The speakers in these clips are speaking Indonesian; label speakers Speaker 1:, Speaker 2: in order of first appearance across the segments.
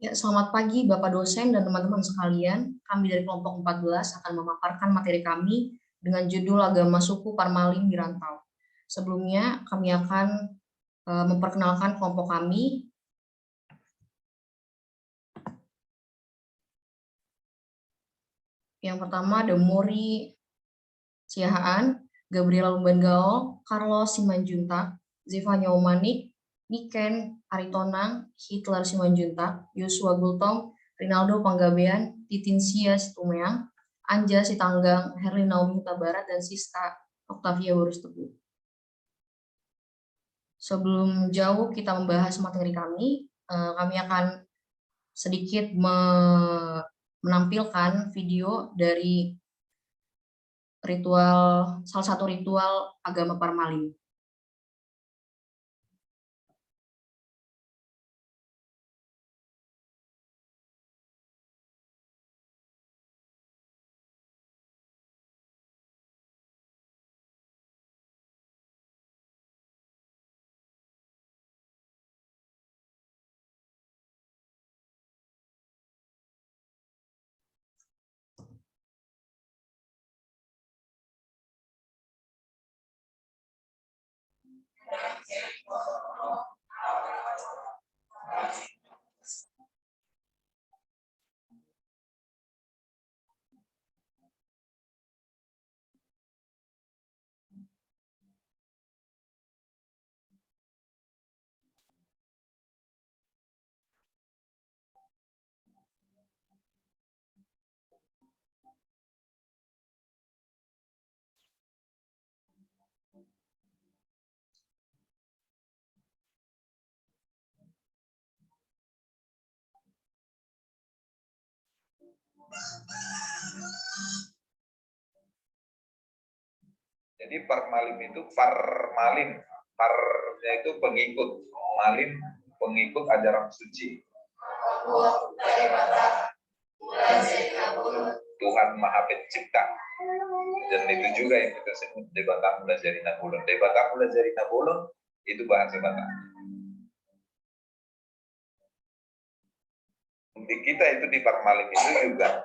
Speaker 1: Ya, selamat pagi Bapak dosen dan teman-teman sekalian. Kami dari kelompok 14 akan memaparkan materi kami dengan judul Agama Suku Parmalin di Rantau. Sebelumnya kami akan memperkenalkan kelompok kami. Yang pertama Demori Siahaan, Gabriela Lumbangao, Carlos Simanjuntak, Zevanya Omanik, Niken Aritonang, Hitler Simanjuntak, Yosua Gultom, Rinaldo Panggabean, Titin Sia Situmeang, Anja Sitanggang, Herlina Huta Barat, dan Siska Octavia Barus Teguh. Sebelum jauh kita membahas materi kami akan sedikit menampilkan video dari salah satu ritual agama Parmalin.
Speaker 2: Jadi parmalin itu parmalin, parnya itu pengikut, malin pengikut ajaran suci. Tuhan Maha Pencipta. Dan itu juga yang kita sebut Debata Mula Jarina Bolon. Debata Mula Jarina Bolon itu bahasa Batak. Di kita itu di parmalin itu juga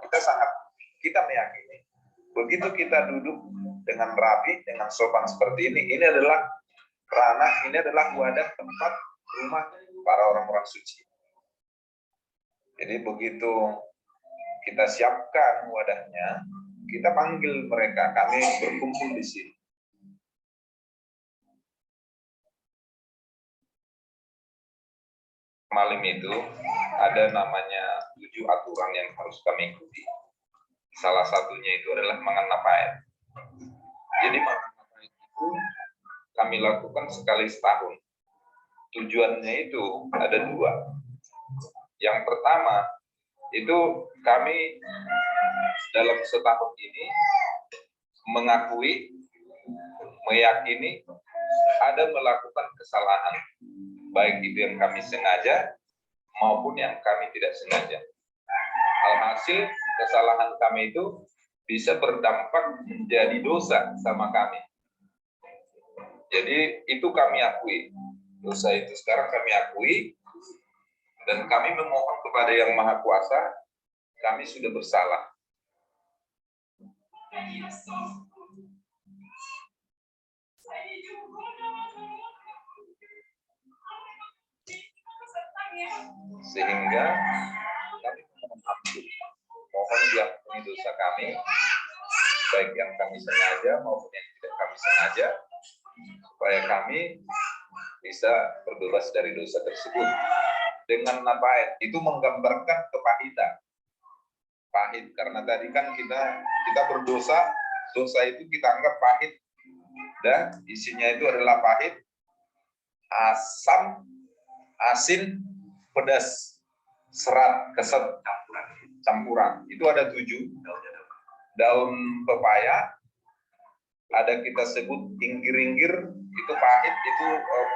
Speaker 2: kita meyakini begitu kita duduk dengan rapi, dengan sopan seperti ini adalah ranah, ini adalah wadah tempat rumah para orang-orang suci. Jadi begitu kita siapkan wadahnya, kita panggil mereka, kami berkumpul di sini. Malam itu ada namanya 7 aturan yang harus kami ikuti. Salah satunya itu adalah mangan napaet. Jadi mangan napaet itu kami lakukan sekali setahun. Tujuannya itu ada 2. Yang pertama itu kami dalam setahun ini mengakui, meyakini ada melakukan kesalahan, baik itu yang kami sengaja maupun yang kami tidak sengaja. Alhasil kesalahan kami itu bisa berdampak menjadi dosa sama kami. Jadi itu kami akui. Dosa itu sekarang kami akui dan kami memohon kepada Yang Maha Kuasa, kami sudah bersalah. Sehingga kami mohon diampuni dosa kami, baik yang kami sengaja maupun yang tidak kami sengaja, supaya kami bisa berbebas dari dosa tersebut. Dengan napaet itu menggambarkan kepahitan. Pahit karena tadi kan kita berdosa, dosa itu kita anggap pahit, dan isinya itu adalah pahit, asam, asin, pedas, serat, keset, campuran. Itu ada 7. Daun pepaya, ada kita sebut inggir-inggir, itu pahit, itu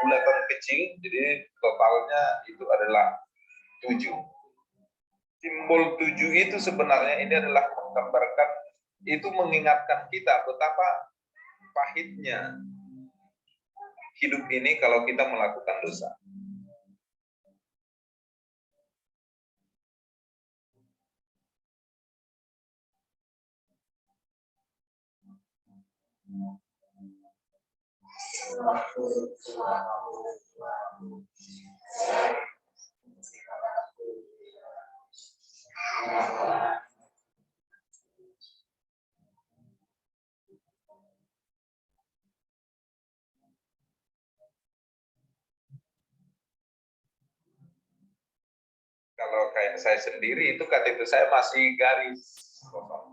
Speaker 2: bulatan kecil, jadi totalnya itu adalah 7. Simbol 7 itu sebenarnya ini adalah menggambarkan, itu mengingatkan kita betapa pahitnya hidup ini kalau kita melakukan dosa. Kalau kayak saya sendiri itu KTP saya masih garis.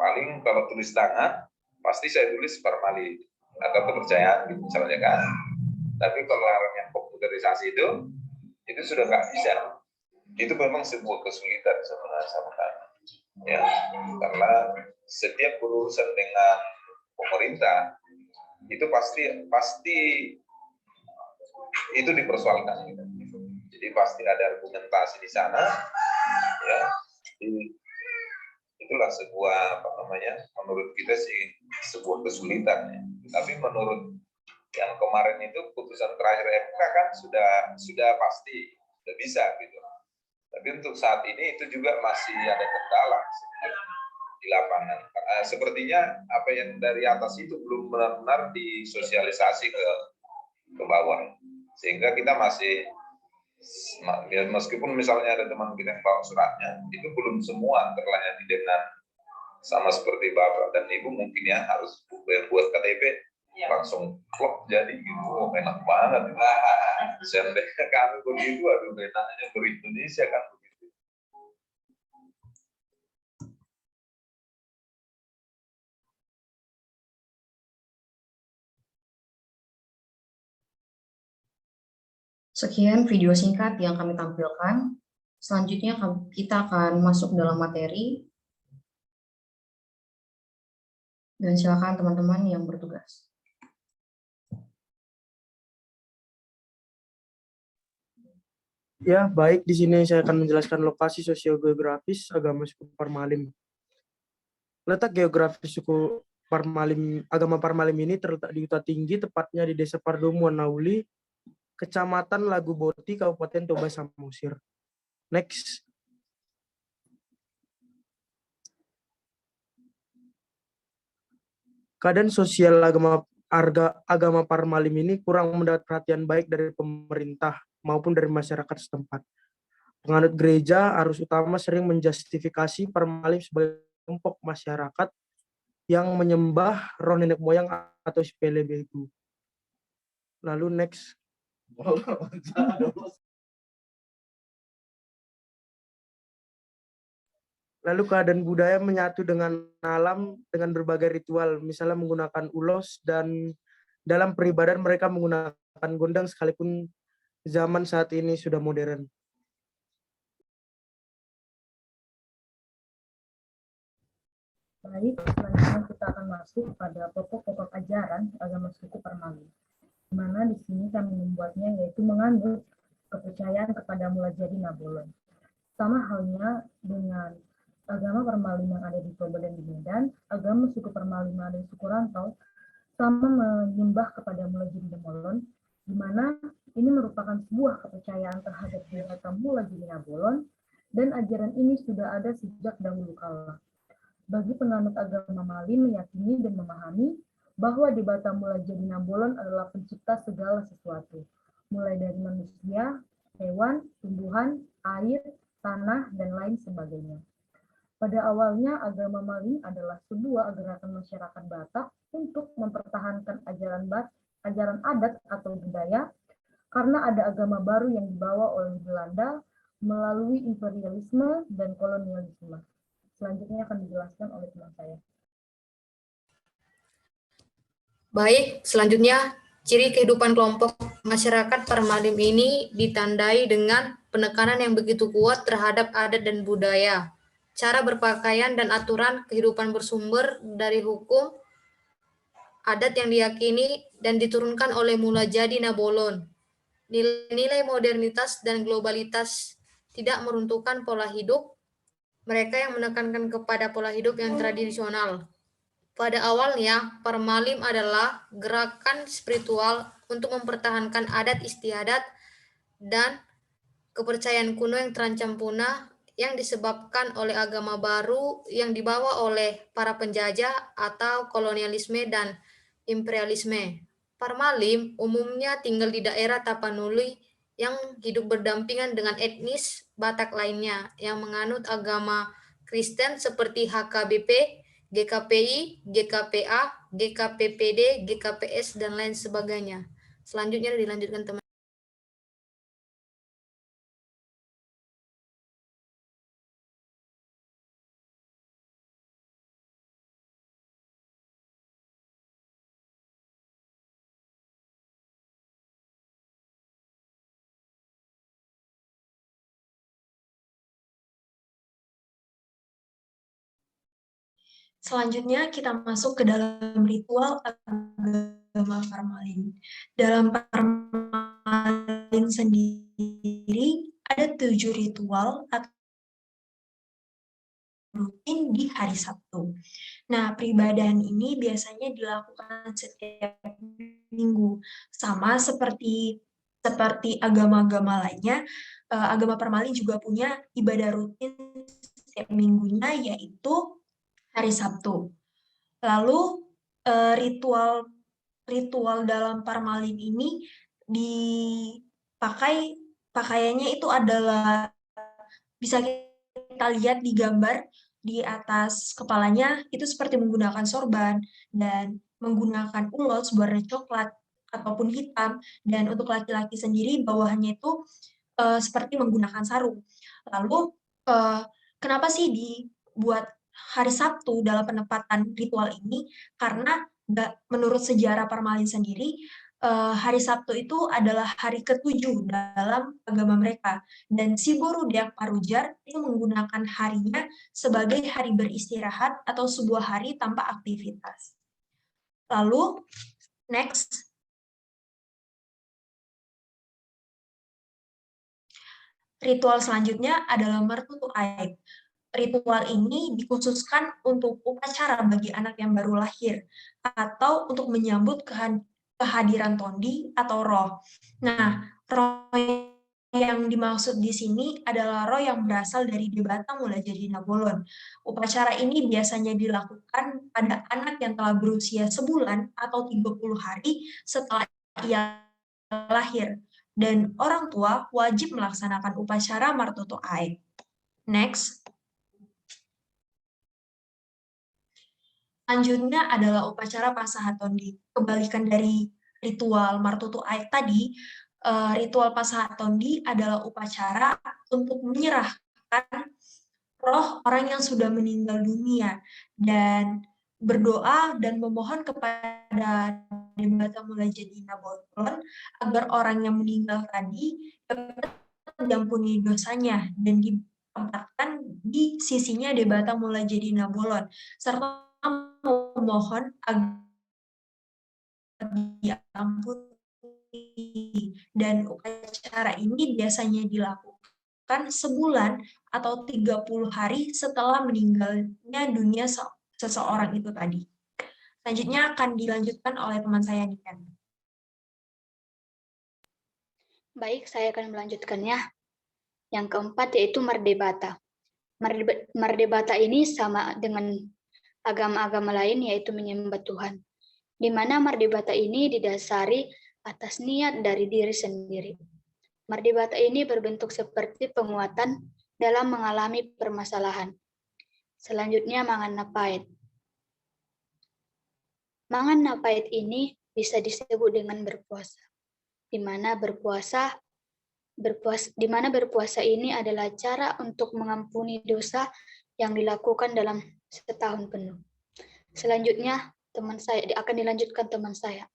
Speaker 2: Paling kalau tulis tangan pasti saya tulis permali atau kepercayaan gitu misalnya kan. Tapi kalau yang komputerisasi itu sudah nggak bisa. Itu memang sebuah kesulitan sebenarnya sama kami. Ya, karena setiap berurusan dengan pemerintah itu pasti itu dipersoalkan. Jadi pasti ada argumentasi di sana, ya. Itulah sebuah menurut kita sih sebuah kesulitan. Ya. Tapi menurut yang kemarin itu putusan terakhir MK kan sudah pasti sudah bisa gitu. Tapi untuk saat ini itu juga masih ada kendala di lapangan. Sepertinya apa yang dari atas itu belum benar-benar disosialisasi ke bawah. Sehingga kita masih, meskipun misalnya ada teman kita yang bawa suratnya, itu belum semua terlayani dengan sama seperti Bapak dan Ibu mungkin ya harus buat KTP langsung klop jadi gitu. Oh, enak banget. Seandainya kami begitu, aduh enaknya ber-Indonesia kan begitu.
Speaker 1: Sekian video singkat yang kami tampilkan. Selanjutnya kita akan masuk dalam materi. Dan silakan teman-teman yang bertugas.
Speaker 3: Ya, baik. Di sini saya akan menjelaskan lokasi sosiogeografis agama suku Parmalim. Letak geografis suku agama Parmalim ini terletak di Huta Tinggi, tepatnya di Desa Pardomuan Nauli, Kecamatan Lagu Boti, Kabupaten Toba Samosir. Next. Keadaan sosial agama Parmalim ini kurang mendapat perhatian baik dari pemerintah maupun dari masyarakat setempat. Penganut gereja arus utama sering menjustifikasi Parmalim sebagai kelompok masyarakat yang menyembah roh nenek moyang atau sepele begu. Lalu next. Lalu keadaan budaya menyatu dengan alam dengan berbagai ritual, misalnya menggunakan ulos, dan dalam peribadan mereka menggunakan gondang sekalipun zaman saat ini sudah modern.
Speaker 1: Baik, selanjutnya kita akan masuk pada pokok-pokok ajaran agama suku Parmalim. Di mana di sini kami membuatnya yaitu menganut kepercayaan kepada Mula Jadi Nabolon. Sama halnya dengan agama Parmalim yang ada di Toba dan di Medan, agama suku Parmalim yang ada di suku Rantau sama menyembah kepada Mula Jadi Nabolon, di mana ini merupakan sebuah kepercayaan terhadap dewa Mula Jadi Nabolon, dan ajaran ini sudah ada sejak dahulu kala. Bagi penganut agama Malim meyakini dan memahami bahwa Dewata Mula Jadi Nabolon adalah pencipta segala sesuatu, mulai dari manusia, hewan, tumbuhan, air, tanah, dan lain sebagainya. Pada awalnya, agama Malim adalah sebuah gerakan masyarakat Batak untuk mempertahankan ajaran adat atau budaya, karena ada agama baru yang dibawa oleh Belanda melalui imperialisme dan kolonialisme. Selanjutnya akan dijelaskan oleh teman saya.
Speaker 4: Baik, selanjutnya ciri kehidupan kelompok masyarakat Parmalim ini ditandai dengan penekanan yang begitu kuat terhadap adat dan budaya, cara berpakaian dan aturan kehidupan bersumber dari hukum adat yang diyakini dan diturunkan oleh Mula Jadi Nabolon. Nilai-nilai modernitas dan globalitas tidak meruntuhkan pola hidup, mereka yang menekankan kepada pola hidup yang tradisional. Pada awalnya, Parmalim adalah gerakan spiritual untuk mempertahankan adat istiadat dan kepercayaan kuno yang terancam punah yang disebabkan oleh agama baru yang dibawa oleh para penjajah atau kolonialisme dan imperialisme. Parmalim umumnya tinggal di daerah Tapanuli yang hidup berdampingan dengan etnis Batak lainnya yang menganut agama Kristen seperti HKBP, GKPI, GKPA, GKPPD, GKPS, dan lain sebagainya. Selanjutnya dilanjutkan teman.
Speaker 5: Selanjutnya kita masuk ke dalam ritual agama Parmalin. Dalam Parmalin sendiri ada 7 ritual atau rutin di hari Sabtu. Nah, peribadahan ini biasanya dilakukan setiap minggu, sama seperti agama-agama lainnya. Agama Parmalin juga punya ibadah rutin setiap minggunya, yaitu hari Sabtu. Lalu ritual dalam Parmalin ini pakaiannya itu adalah, bisa kita lihat di gambar di atas kepalanya itu seperti menggunakan sorban dan menggunakan ulos berwarna coklat ataupun hitam, dan untuk laki-laki sendiri bawahannya itu seperti menggunakan sarung. Lalu kenapa sih dibuat hari Sabtu dalam penempatan ritual ini? Karena menurut sejarah Parmalin sendiri, hari Sabtu itu adalah hari ke-7 dalam agama mereka, dan si Borudak Parujar itu menggunakan harinya sebagai hari beristirahat atau sebuah hari tanpa aktivitas. Lalu next, ritual selanjutnya adalah Martutu Aib. Ritual ini dikhususkan untuk upacara bagi anak yang baru lahir atau untuk menyambut kehadiran tondi atau roh. Nah, roh yang dimaksud di sini adalah roh yang berasal dari Debata Mulajadi Nabolon. Upacara ini biasanya dilakukan pada anak yang telah berusia sebulan atau 30 hari setelah ia lahir, dan orang tua wajib melaksanakan upacara Martutu Aib. Next. Selanjutnya adalah upacara Pasahatondi. Kebalikan dari ritual Martutu Aib tadi, ritual Pasahatondi adalah upacara untuk menyerahkan roh orang yang sudah meninggal dunia dan berdoa dan memohon kepada Debata Mulajadi Nabolon agar orang yang meninggal tadi diampuni dosanya dan ditempatkan di sisinya Debata Mulajadi Nabolon, serta memohon agar diampuni. Dan upacara ini biasanya dilakukan sebulan atau 30 hari setelah meninggalnya dunia seseorang itu tadi. Selanjutnya akan dilanjutkan oleh teman saya, Niken.
Speaker 6: Baik, saya akan melanjutkannya. Yang keempat yaitu Mardebata. Mardebata ini sama dengan agama-agama lain, yaitu menyembah Tuhan, di mana Mardebata ini didasari atas niat dari diri sendiri. Mardebata ini berbentuk seperti penguatan dalam mengalami permasalahan. Selanjutnya, Mangan Napait. Mangan Napait ini bisa disebut dengan berpuasa, di mana berpuasa ini adalah cara untuk mengampuni dosa yang dilakukan dalam setahun penuh. Selanjutnya, teman saya akan dilanjutkan teman saya.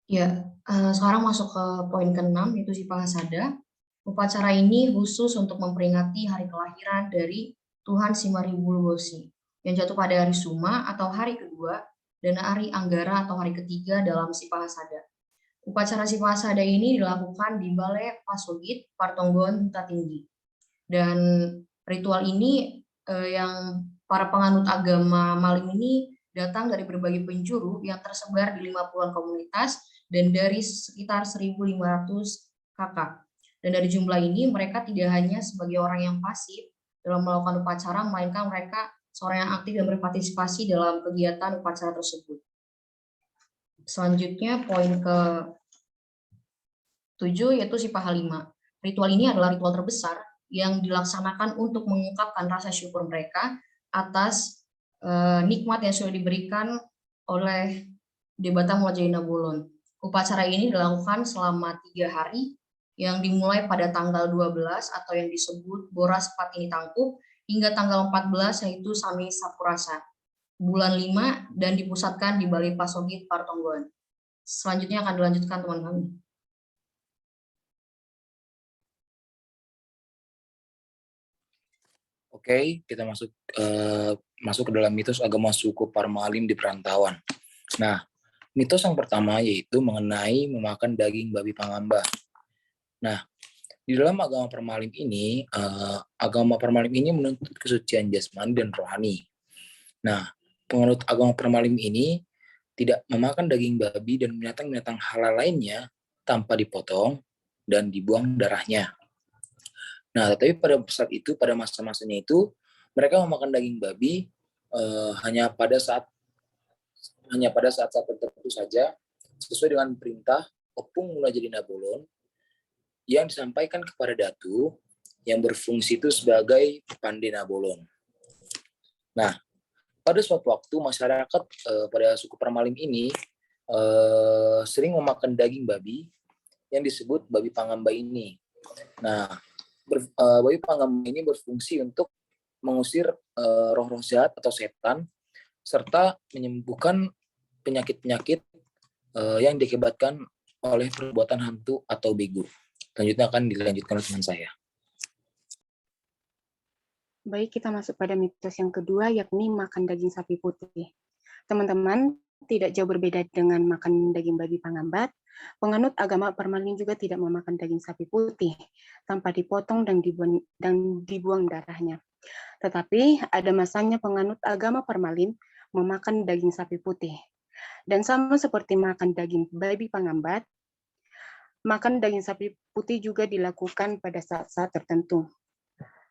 Speaker 1: Ya, sekarang masuk ke poin ke-6, yaitu Sipahasada. Upacara ini khusus untuk memperingati hari kelahiran dari Tuhan Simariwulubosi yang jatuh pada hari Suma atau hari kedua dan hari Anggara atau hari ketiga dalam Sipahasada. Upacara Sipahasada ini dilakukan di Balai Pasogit, Partonggon, Huta Tinggi. Dan ritual ini yang para penganut agama Malim ini datang dari berbagai penjuru yang tersebar di 50-an komunitas dan dari sekitar 1.500 kakak. Dan dari jumlah ini mereka tidak hanya sebagai orang yang pasif dalam melakukan upacara, melainkan mereka seorang yang aktif dan berpartisipasi dalam kegiatan upacara tersebut. Selanjutnya poin ke-7 yaitu Sipah 5. Ritual ini adalah ritual terbesar yang dilaksanakan untuk mengungkapkan rasa syukur mereka atas nikmat yang sudah diberikan oleh Debata Mulajadi Nabolon. Upacara ini dilakukan selama 3 hari yang dimulai pada tanggal 12 atau yang disebut Boras Patini Tangkup hingga tanggal 14 yaitu Sami Sapurasa bulan 5 dan dipusatkan di Balai Pasogit Partonggoan. Selanjutnya akan dilanjutkan teman kami.
Speaker 7: Oke, kita masuk ke dalam mitos agama suku Parmalim di perantauan. Nah, mitos yang pertama yaitu mengenai memakan daging babi pangamba. Nah, di dalam agama Parmalim ini menuntut kesucian jasmani dan rohani. Nah, penganut agama Parmalim ini tidak memakan daging babi dan binatang-binatang halal lainnya tanpa dipotong dan dibuang darahnya. Nah, tetapi pada saat itu, pada masa-masanya itu, mereka memakan daging babi hanya pada saat tertentu saja, sesuai dengan perintah Opung Mulajadi Nabolon yang disampaikan kepada Datu yang berfungsi itu sebagai Pande Nabolon. Nah, pada suatu waktu masyarakat pada suku Parmalim ini sering memakan daging babi yang disebut babi pangamba ini. Nah, babi pangamba ini berfungsi untuk mengusir roh-roh jahat atau setan serta menyembuhkan penyakit-penyakit yang diakibatkan oleh perbuatan hantu atau bego. Selanjutnya akan dilanjutkan oleh teman saya.
Speaker 8: Baik, kita masuk pada mitos yang kedua, yakni makan daging sapi putih. Teman-teman, tidak jauh berbeda dengan makan daging babi pangambat, penganut agama Parmalim juga tidak memakan daging sapi putih tanpa dipotong dan dibuang darahnya. Tetapi ada masanya penganut agama Parmalim memakan daging sapi putih. Dan sama seperti makan daging babi pangambat, makan daging sapi putih juga dilakukan pada saat-saat tertentu.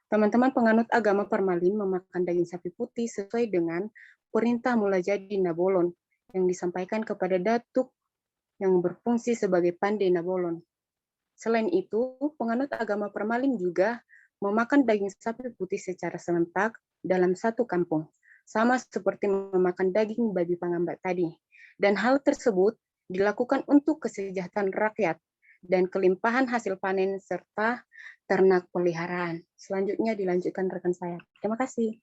Speaker 8: Teman-teman penganut agama Parmalim memakan daging sapi putih sesuai dengan perintah Mulajadi Nabolon yang disampaikan kepada Datuk yang berfungsi sebagai Pande Nabolon. Selain itu, penganut agama Parmalim juga memakan daging sapi putih secara serentak dalam satu kampung, sama seperti memakan daging babi pangambat tadi. Dan hal tersebut dilakukan untuk kesejahteraan rakyat dan kelimpahan hasil panen serta ternak peliharaan. Selanjutnya dilanjutkan rekan saya. Terima kasih.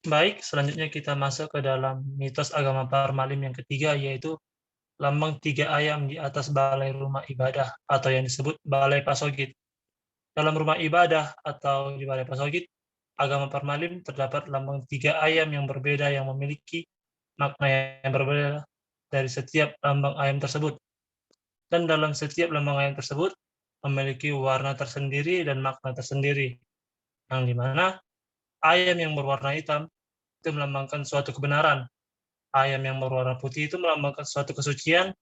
Speaker 9: Baik, selanjutnya kita masuk ke dalam mitos agama Parmalim yang ketiga, yaitu lambang 3 ayam di atas balai rumah ibadah atau yang disebut Balai Pasogit. Dalam rumah ibadah atau di Balai Pasogit, agama Parmalim terdapat lambang 3 ayam yang berbeda yang memiliki makna yang berbeda dari setiap lambang ayam tersebut. Dan dalam setiap lambang ayam tersebut memiliki warna tersendiri dan makna tersendiri, yang dimana ayam yang berwarna hitam itu melambangkan suatu kebenaran, ayam yang berwarna putih itu melambangkan suatu kesucian,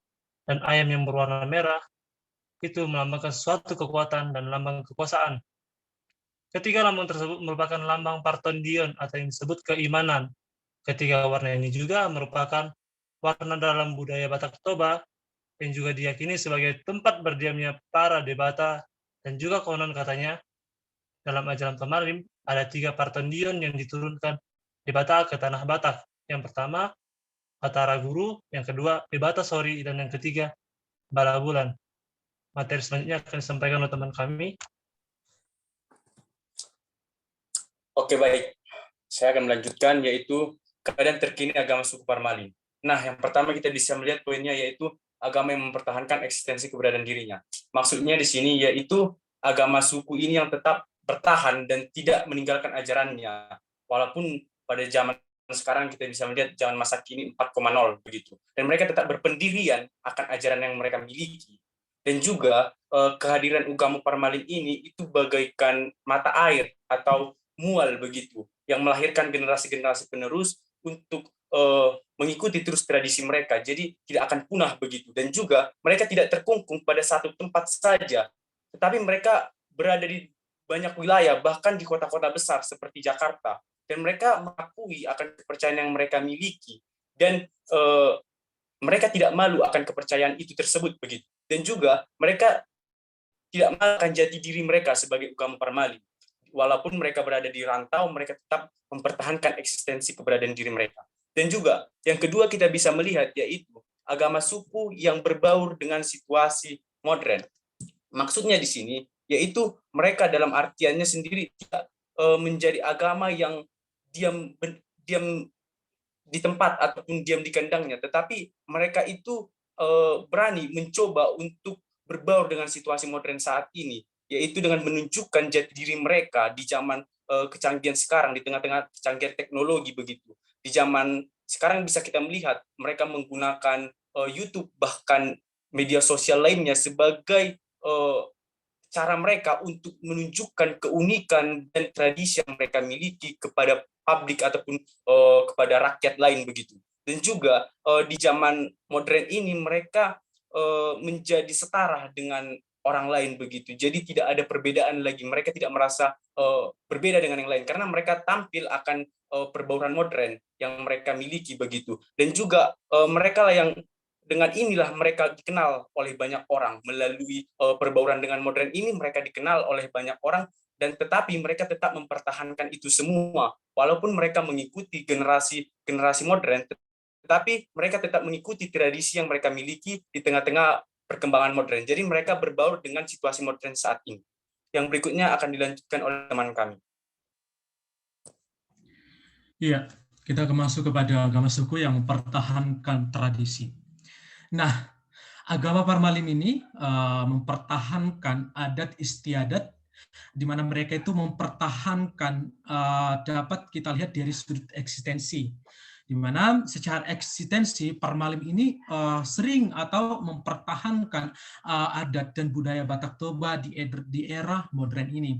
Speaker 9: dan ayam yang berwarna merah itu melambangkan suatu kekuatan dan lambang kekuasaan. Ketiga lambang tersebut merupakan lambang Partondion atau yang disebut keimanan. Ketiga warna ini juga merupakan warna dalam budaya Batak Toba yang juga diyakini sebagai tempat berdiamnya para debata, dan juga konon katanya dalam ajaran Parmalim ada 3 Partondion yang diturunkan di Batak ke tanah Batak. Yang pertama Batara Guru, yang kedua Debata Sori, dan yang ketiga Bala Bulan. Materi selanjutnya akan disampaikan oleh teman kami.
Speaker 10: Oke, baik. Saya akan melanjutkan, yaitu keadaan terkini agama suku Parmalim. Nah, yang pertama kita bisa melihat poinnya, yaitu agama yang mempertahankan eksistensi keberadaan dirinya. Maksudnya di sini yaitu agama suku ini yang tetap bertahan dan tidak meninggalkan ajarannya. Walaupun pada zaman sekarang kita bisa melihat zaman masa kini 4.0 begitu. Dan mereka tetap berpendirian akan ajaran yang mereka miliki. Dan juga kehadiran agama Parmalim ini itu bagaikan mata air atau mual begitu, yang melahirkan generasi-generasi penerus untuk mengikuti terus tradisi mereka, jadi tidak akan punah begitu. Dan juga mereka tidak terkungkung pada satu tempat saja, tetapi mereka berada di banyak wilayah, bahkan di kota-kota besar seperti Jakarta. Dan mereka mengakui akan kepercayaan yang mereka miliki. Dan mereka tidak malu akan kepercayaan itu tersebut begitu. Dan juga mereka tidak malu akan jati diri mereka sebagai agama Parmalim. Walaupun mereka berada di rantau, mereka tetap mempertahankan eksistensi keberadaan diri mereka. Dan juga yang kedua kita bisa melihat yaitu agama suku yang berbaur dengan situasi modern. Maksudnya di sini yaitu mereka dalam artiannya sendiri tidak menjadi agama yang diam di tempat ataupun diam di kandangnya, tetapi mereka itu berani mencoba untuk berbaur dengan situasi modern saat ini, yaitu dengan menunjukkan jati diri mereka di zaman kecanggihan sekarang, di tengah-tengah kecanggihan teknologi begitu. Di zaman sekarang bisa kita melihat mereka menggunakan YouTube bahkan media sosial lainnya sebagai cara mereka untuk menunjukkan keunikan dan tradisi yang mereka miliki kepada publik ataupun kepada rakyat lain begitu. Dan juga di zaman modern ini mereka menjadi setara dengan orang lain begitu. Jadi tidak ada perbedaan lagi. Mereka tidak merasa berbeda dengan yang lain karena mereka tampil akan perbauran modern yang mereka miliki begitu. Dan juga mereka lah yang dengan inilah mereka dikenal oleh banyak orang. Melalui perbauran dengan modern ini mereka dikenal oleh banyak orang, dan tetapi mereka tetap mempertahankan itu semua walaupun mereka mengikuti generasi modern, tetapi mereka tetap mengikuti tradisi yang mereka miliki di tengah-tengah perkembangan modern. Jadi mereka berbaur dengan situasi modern saat ini. Yang berikutnya akan dilanjutkan oleh teman kami.
Speaker 11: Iya, kita masuk kepada agama suku yang mempertahankan tradisi. Nah, agama Parmalim ini mempertahankan adat istiadat, di mana mereka itu mempertahankan, dapat kita lihat dari sudut eksistensi, di mana secara eksistensi Parmalim ini sering atau mempertahankan adat dan budaya Batak Toba di era modern ini.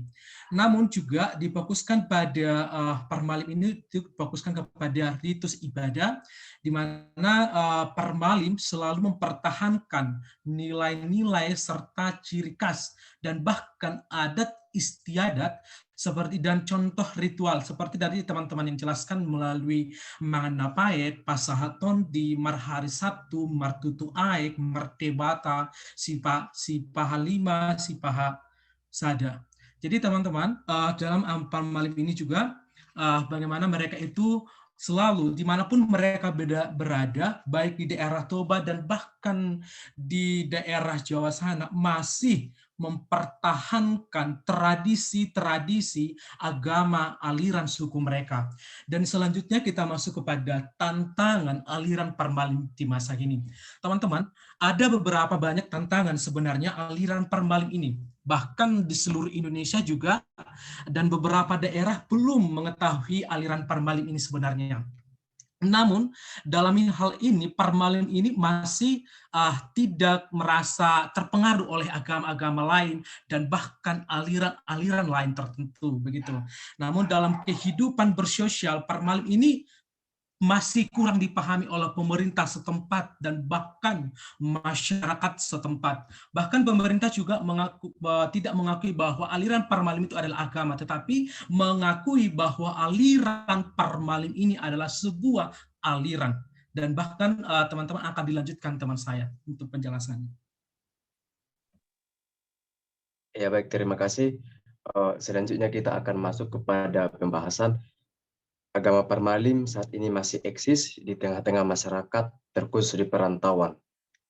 Speaker 11: Namun juga difokuskan pada Parmalim ini difokuskan kepada ritus ibadah, di mana Parmalim selalu mempertahankan nilai-nilai serta ciri khas dan bahkan adat istiadat seperti dan contoh ritual seperti dari teman-teman yang jelaskan melalui Mangan Napaet, Pasahaton di Marhari Sabtu, Martutu Aek, Merdebata, Sipaha Lima, Sipaha Sada. Jadi teman-teman, dalam Parmalim ini juga bagaimana mereka itu selalu dimanapun mereka berada, baik di daerah Toba dan bahkan di daerah Jawa sana, masih mempertahankan tradisi-tradisi agama aliran suku mereka. Dan selanjutnya kita masuk kepada tantangan aliran Parmalim di masa kini. Teman-teman, ada beberapa banyak tantangan sebenarnya aliran Parmalim ini. Bahkan di seluruh Indonesia juga, dan beberapa daerah belum mengetahui aliran Parmalim ini sebenarnya. Namun dalam hal ini Parmalim ini masih tidak merasa terpengaruh oleh agama-agama lain dan bahkan aliran-aliran lain tertentu begitu. Namun dalam kehidupan bersosial Parmalim ini masih kurang dipahami oleh pemerintah setempat dan bahkan masyarakat setempat. Bahkan pemerintah juga tidak mengakui bahwa aliran Parmalim itu adalah agama, tetapi mengakui bahwa aliran Parmalim ini adalah sebuah aliran. Dan bahkan teman-teman akan dilanjutkan teman saya untuk penjelasannya.
Speaker 12: Ya baik, terima kasih. Selanjutnya kita akan masuk kepada pembahasan agama Parmalim saat ini masih eksis di tengah-tengah masyarakat, terkhusus di perantauan.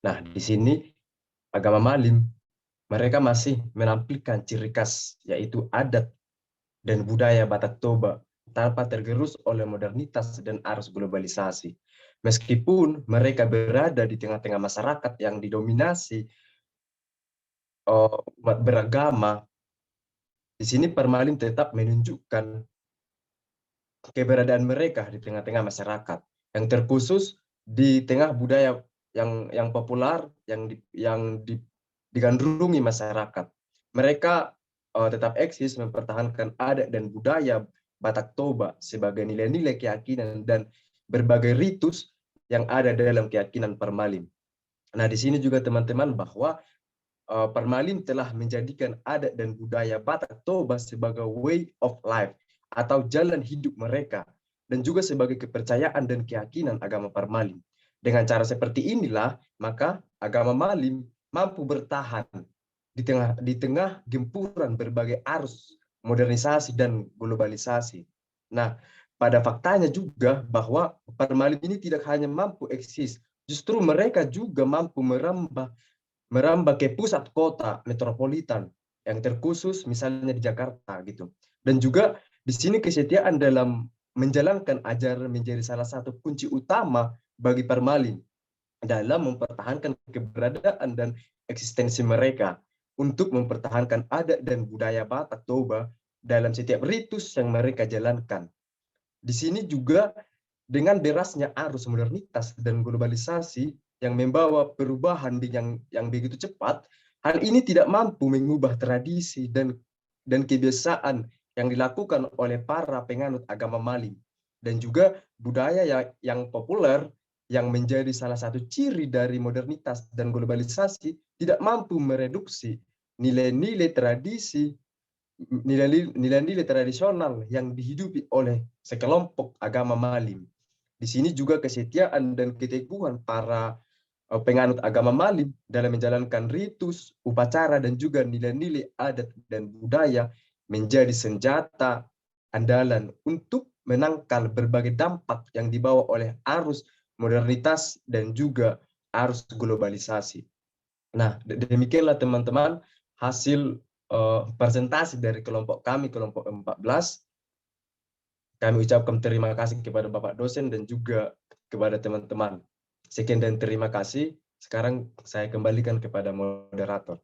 Speaker 12: Nah, di sini agama Malim, mereka masih menampilkan ciri khas, yaitu adat dan budaya Batak Toba, tanpa tergerus oleh modernitas dan arus globalisasi. Meskipun mereka berada di tengah-tengah masyarakat yang didominasi umat beragama, di sini Parmalim tetap menunjukkan keberadaan mereka di tengah-tengah masyarakat, yang terkhusus di tengah budaya yang populer, yang digandrungi masyarakat. Mereka tetap eksis mempertahankan adat dan budaya Batak Toba sebagai nilai-nilai keyakinan dan berbagai ritus yang ada dalam keyakinan Parmalim. Nah, di sini juga teman-teman bahwa Permalim telah menjadikan adat dan budaya Batak Toba sebagai way of life atau jalan hidup mereka, dan juga sebagai kepercayaan dan keyakinan agama Parmalim. Dengan cara seperti inilah, maka agama Malim mampu bertahan di tengah gempuran berbagai arus modernisasi dan globalisasi. Nah, pada faktanya juga bahwa Parmalim ini tidak hanya mampu eksis, justru mereka juga mampu merambah ke pusat kota metropolitan yang terkhusus misalnya di Jakarta gitu. Dan juga di sini kesetiaan dalam menjalankan ajaran menjadi salah satu kunci utama bagi Parmalim dalam mempertahankan keberadaan dan eksistensi mereka untuk mempertahankan adat dan budaya Batak Toba dalam setiap ritus yang mereka jalankan. Di sini juga dengan derasnya arus modernitas dan globalisasi yang membawa perubahan yang begitu cepat, hal ini tidak mampu mengubah tradisi dan kebiasaan yang dilakukan oleh para penganut agama Malim, dan juga budaya yang populer yang menjadi salah satu ciri dari modernitas dan globalisasi tidak mampu mereduksi nilai-nilai tradisional yang dihidupi oleh sekelompok agama Malim. Di sini juga kesetiaan dan keteguhan para penganut agama Malim dalam menjalankan ritus, upacara, dan juga nilai-nilai adat dan budaya menjadi senjata andalan untuk menangkal berbagai dampak yang dibawa oleh arus modernitas dan juga arus globalisasi. Nah, demikianlah teman-teman hasil presentasi dari kelompok kami, kelompok 14. Kami ucapkan terima kasih kepada Bapak dosen dan juga kepada teman-teman. Sekian dan terima kasih. Sekarang saya kembalikan kepada moderator.